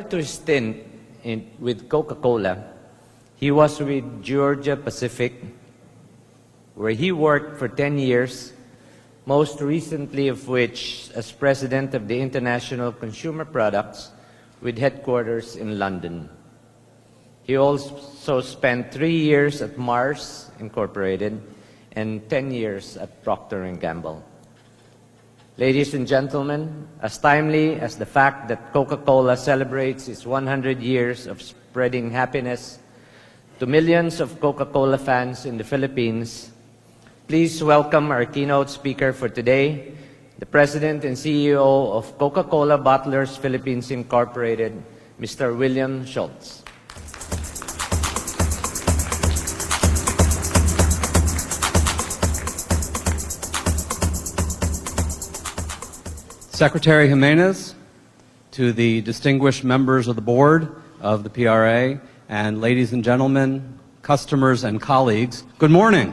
To his stint with Coca-Cola, he was with Georgia Pacific, where he worked for 10 years, most recently of which as president of the International Consumer Products with headquarters in London. He also spent 3 years at Mars Incorporated and 10 years at Procter & Gamble. Ladies and gentlemen, as timely as the fact that Coca-Cola celebrates its 100 years of spreading happiness to millions of Coca-Cola fans in the Philippines, please welcome our keynote speaker for today, the President and CEO of Coca-Cola Bottlers Philippines Incorporated, Mr. William Schultz. Secretary Jimenez, to the distinguished members of the board of the PRA, and ladies and gentlemen, customers and colleagues, good morning.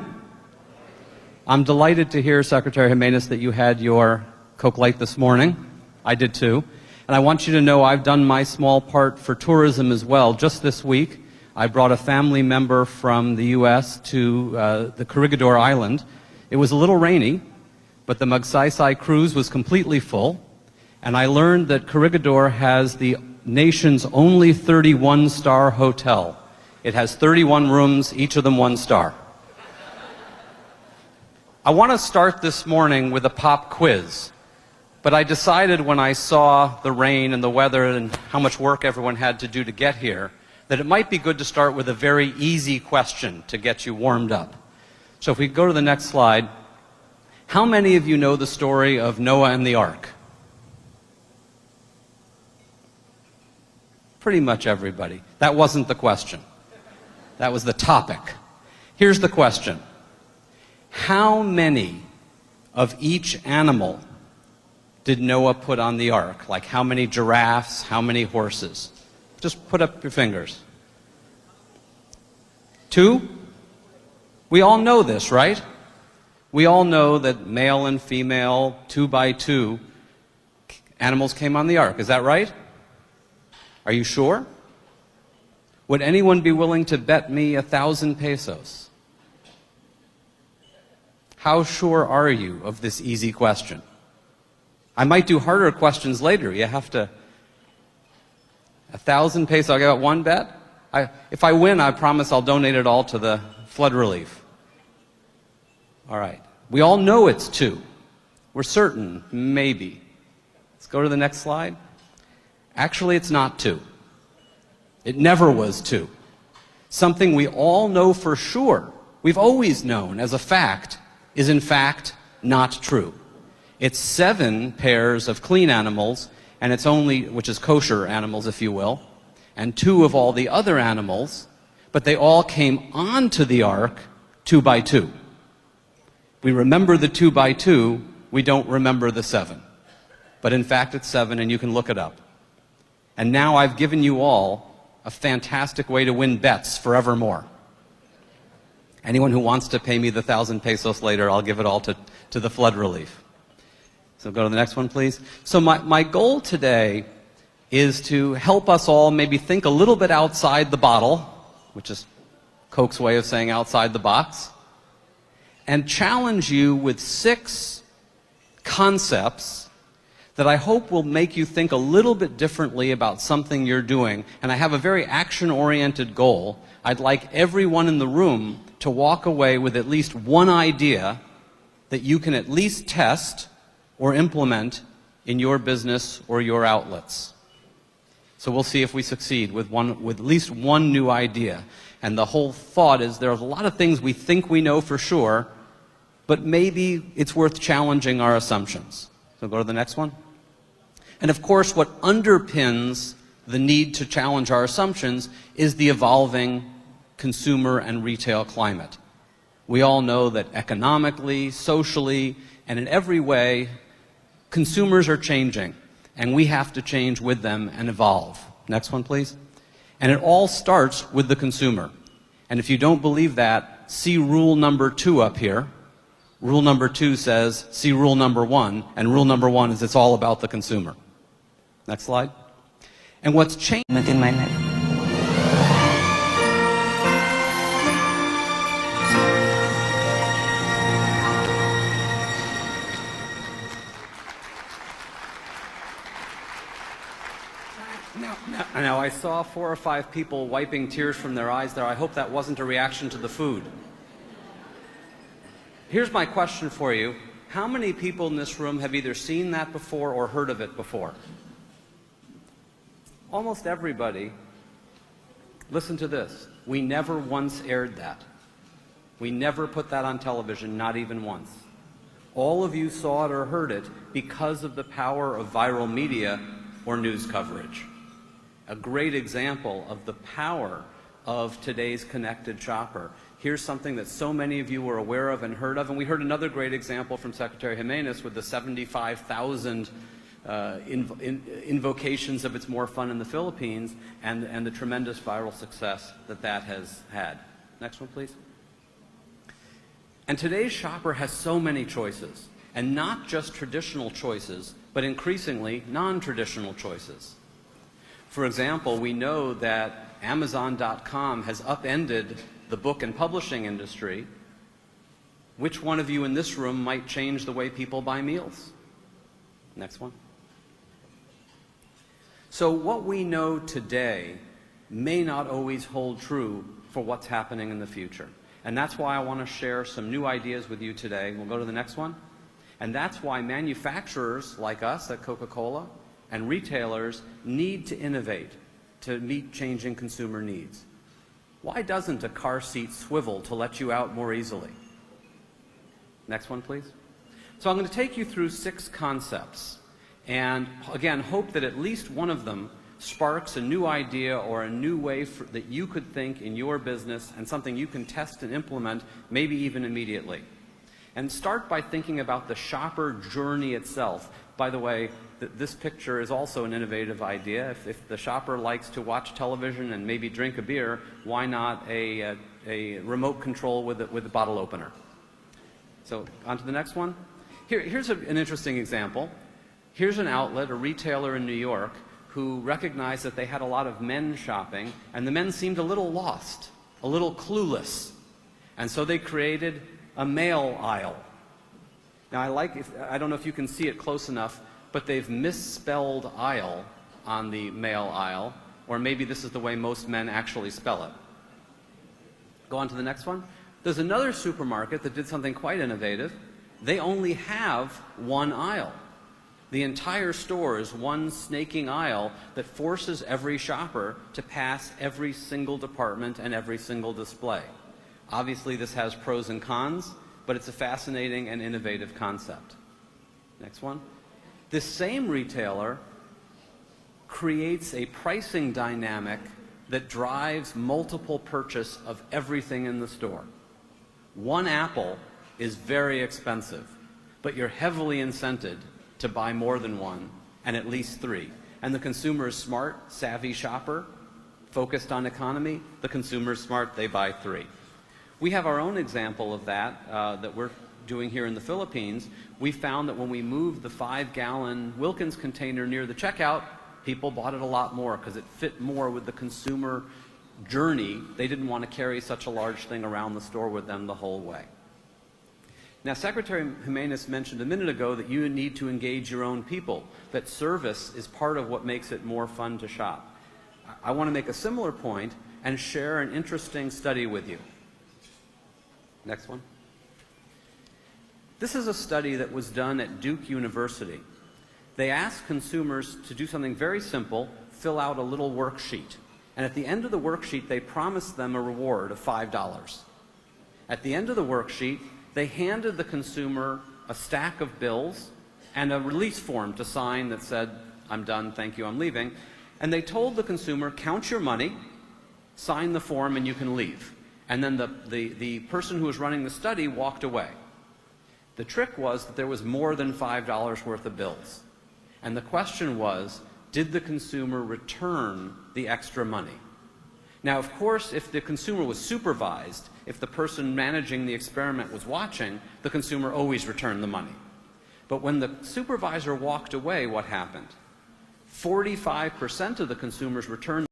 I'm delighted to hear, Secretary Jimenez, that you had your Coke Light this morning. I did too. And I want you to know I've done my small part for tourism as well. Just this week, I brought a family member from the U.S. to the Corregidor Island. It was a little rainy, but the Magsaysay cruise was completely full, and I learned that Corregidor has the nation's only 31-star hotel. It has 31 rooms, each of them 1 star. I want to start this morning with a pop quiz, but I decided when I saw the rain and the weather and how much work everyone had to do to get here, that it might be good to start with a very easy question to get you warmed up. So if we go to the next slide. How many of you know the story of Noah and the Ark? Pretty much everybody. That wasn't the question. That was the topic. Here's the question. How many of each animal did Noah put on the ark? Like how many giraffes, how many horses? Just put up your fingers. 2? We all know this, right? We all know that male and female, 2 by 2, animals came on the ark. Is that right? Are you sure? Would anyone be willing to bet me 1,000 pesos? How sure are you of this easy question? I might do harder questions later. You have to... 1,000 pesos, I got one bet? If I win, I promise I'll donate it all to the flood relief. All right. We all know it's 2. We're certain, maybe. Let's go to the next slide. Actually, it's not 2. It never was 2. Something we all know for sure, we've always known as a fact, is in fact not true. It's 7 pairs of clean animals, and it's only, which is kosher animals, if you will, and 2 of all the other animals, but they all came onto the ark 2 by 2. We remember the 2 by 2, we don't remember the 7. But in fact, it's 7, and you can look it up. And now I've given you all a fantastic way to win bets forevermore. Anyone who wants to pay me the 1,000 pesos later, I'll give it all to the flood relief. So go to the next one, please. So my goal today is to help us all maybe think a little bit outside the bottle, which is Coke's way of saying outside the box, and challenge you with 6 concepts that I hope will make you think a little bit differently about something you're doing. And I have a very action-oriented goal. I'd like everyone in the room to walk away with at least one idea that you can at least test or implement in your business or your outlets. So we'll see if we succeed with at least one new idea. And the whole thought is there's a lot of things we think we know for sure, but maybe it's worth challenging our assumptions. So go to the next one. And of course, what underpins the need to challenge our assumptions is the evolving consumer and retail climate. We all know that economically, socially, and in every way, consumers are changing, and we have to change with them and evolve. Next one, please. And it all starts with the consumer. And if you don't believe that, see rule number 2 up here. Rule number 2 says, see rule number 1, and rule number 1 is it's all about the consumer. Next slide. And what's changed in my life. Now, I saw 4 or 5 people wiping tears from their eyes there. I hope that wasn't a reaction to the food. Here's my question for you. How many people in this room have either seen that before or heard of it before? Almost everybody. Listen to this. We never once aired that. We never put that on television, not even once. All of you saw it or heard it because of the power of viral media or news coverage. A great example of the power of today's connected shopper. Here's something that so many of you were aware of and heard of, and we heard another great example from Secretary Jimenez with the 75,000 invocations of It's More Fun in the Philippines and the tremendous viral success that that has had. Next one, please. And today's shopper has so many choices, and not just traditional choices, but increasingly non-traditional choices. For example, we know that Amazon.com has upended the book and publishing industry. Which one of you in this room might change the way people buy meals? Next one. So what we know today may not always hold true for what's happening in the future. And that's why I want to share some new ideas with you today. We'll go to the next one. And that's why manufacturers like us at Coca-Cola and retailers need to innovate to meet changing consumer needs. Why doesn't a car seat swivel to let you out more easily? Next one, please. So I'm going to take you through 6 concepts and, again, hope that at least one of them sparks a new idea or a new way that you could think in your business and something you can test and implement, maybe even immediately. And start by thinking about the shopper journey itself. By the way, this picture is also an innovative idea. If the shopper likes to watch television and maybe drink a beer, why not a remote control with a bottle opener? So on to the next one. Here's an interesting example. Here's an outlet, a retailer in New York, who recognized that they had a lot of men shopping, and the men seemed a little lost, a little clueless. And so they created a male aisle. Now I don't know if you can see it close enough, but they've misspelled aisle on the male aisle, or maybe this is the way most men actually spell it. Go on to the next one. There's another supermarket that did something quite innovative. They only have one aisle. The entire store is one snaking aisle that forces every shopper to pass every single department and every single display. Obviously, this has pros and cons, but it's a fascinating and innovative concept. Next one. This same retailer creates a pricing dynamic that drives multiple purchase of everything in the store. One apple is very expensive, but you're heavily incented to buy more than one, and at least 3. And the consumer is smart, savvy shopper, focused on economy. The consumer is smart, they buy 3. We have our own example of that that we're doing here in the Philippines. We found that when we moved the 5-gallon Wilkins container near the checkout, people bought it a lot more because it fit more with the consumer journey. They didn't want to carry such a large thing around the store with them the whole way. Now, Secretary Jimenez mentioned a minute ago that you need to engage your own people, that service is part of what makes it more fun to shop. I want to make a similar point and share an interesting study with you. Next one. This is a study that was done at Duke University. They asked consumers to do something very simple, fill out a little worksheet. And at the end of the worksheet, they promised them a reward of $5. At the end of the worksheet, they handed the consumer a stack of bills and a release form to sign that said, "I'm done, thank you, I'm leaving." And they told the consumer, count your money, sign the form, and you can leave. And then the person who was running the study walked away. The trick was that there was more than $5 worth of bills. And the question was, did the consumer return the extra money? Now, of course, if the consumer was supervised, if the person managing the experiment was watching, the consumer always returned the money. But when the supervisor walked away, what happened? 45% of the consumers returned